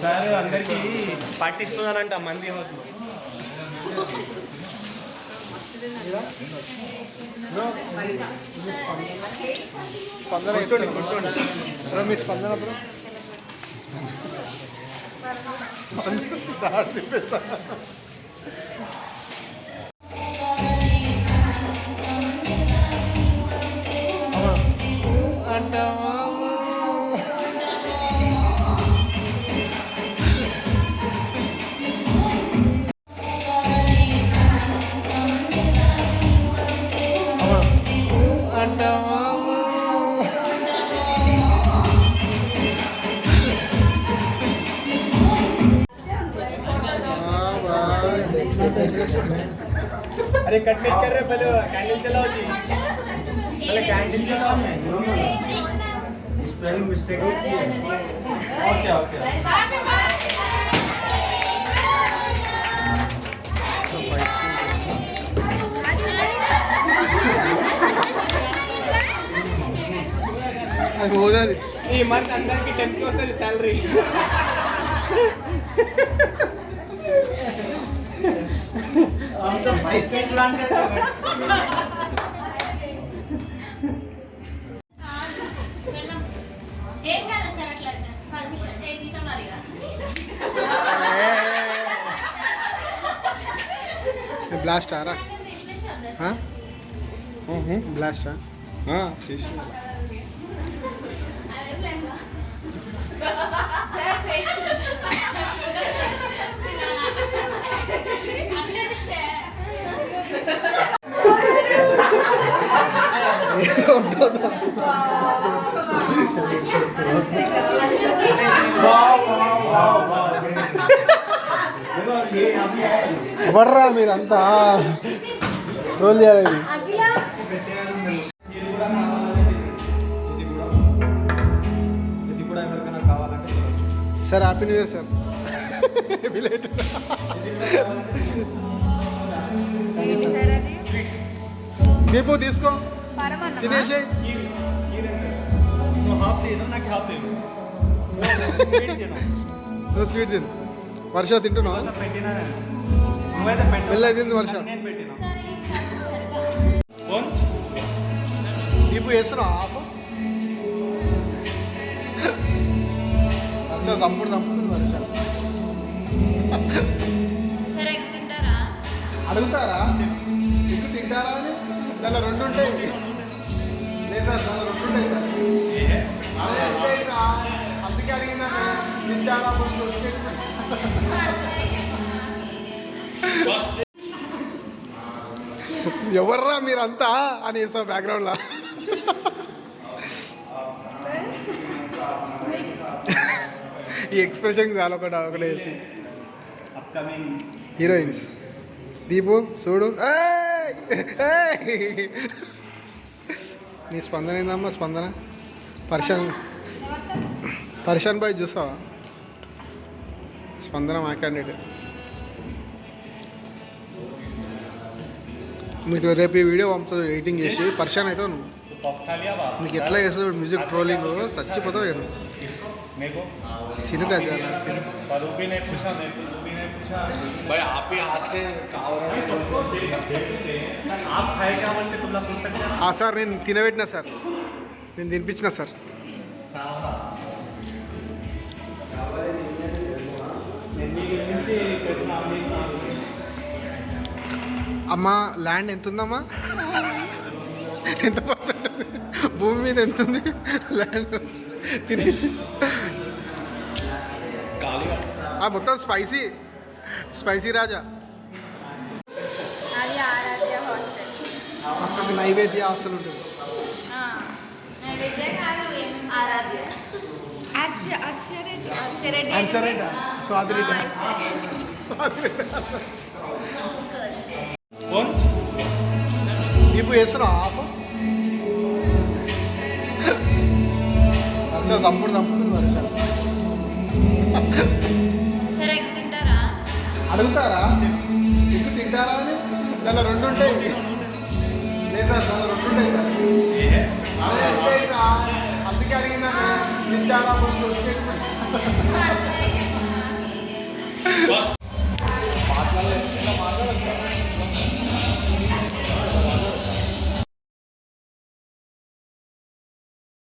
sir అందరికి పాటిస్తున్నారంట మంది house స్పందన బ్రో మీ స్పందన బ్రో స్పందన తిప్పేసా అంటావా अरे कट नहीं कर रहे पहले कैंडल चलाओ जी पहले कैंडल चलाओ स्पेलिंग मिस्टेक होती है ओके ओके ఈ మంత్ అందరికి 10th వస్తుంది సాలరీ हम तो बाइक पे प्लान करते हैं ఏం కాదు సార్ అట్లా పర్మిషన్ ఏ జీతం నాదిగా బ్లాస్ట్ ఆరా బ్లాస్టా చేసి ఎవర్రా మీరంతా రోల్ చేయాలి sir happy new year sir Deepu తీసుకో తినేసి నువ్వు స్వీట్ తిను వర్ష తింటున్నావు మెల్ల తింది వర్ష దీపు వేస్తున్నావు వర్ష చంపుతుంది వర్ష అడుగుతారా ఎక్కువ తింటారా అని దానిలో 2 ఉంటాయి లేదు సార్ దానిలో 2 ఉంటాయి సార్ అదే ఉంటాయి సార్ అందుకే అడిగినా తింటారా ఎవర్రా మీరంతా అని వేస్తావు బ్యాక్గ్రౌండ్లో ఈ ఎక్స్ప్రెషన్ చాలా ఒకటే వేసి హీరోయిన్స్ దీపు చూడు నీ స్పందన ఏందమ్మా స్పందన పర్షన్ బాయ్ చూసావా స్పందన మా క్యాండిడేట్ మీకు రేపు ఈ వీడియో పంపుతుంది ఎడిటింగ్ చేసి పర్షన్ అవుతావు నువ్వు నీకు ఎట్లా చేస్తావు మ్యూజిక్ ట్రోలింగ్ చచ్చిపోతావు సినుగా సార్ నేను తినబెట్టినా సార్ నేను తినిపించిన సార్ అమ్మా ల్యాండ్ ఎంత ఉందమ్మా ఎంత పర్సెంట్ భూమి మీద ఎంత ఉంది ల్యాండ్ తినేది మొత్తం స్పైసీ రాజా అది ఆరాధ్య హాస్టల్ అక్కడ నైవేద్య హాస్టల్ ఉంటుంది నైవేద్య కాదు ఆరాధ్య అర్షరెడ్డి స్వాదిరెడ్డి దీపు వేస్తున్నావు ఆపు వర్ష చంపుతుంది వర్ష అడుగుతారా ఎక్కువ తింటారా అని దానిలో 2 ఉంటాయి లేదు సార్ దానిలో 2 ఉంటాయి సార్ అదే ఉంటాయి సార్ అందుకే అడిగినా తింటారా అట్లా మాట్లాడచ్చు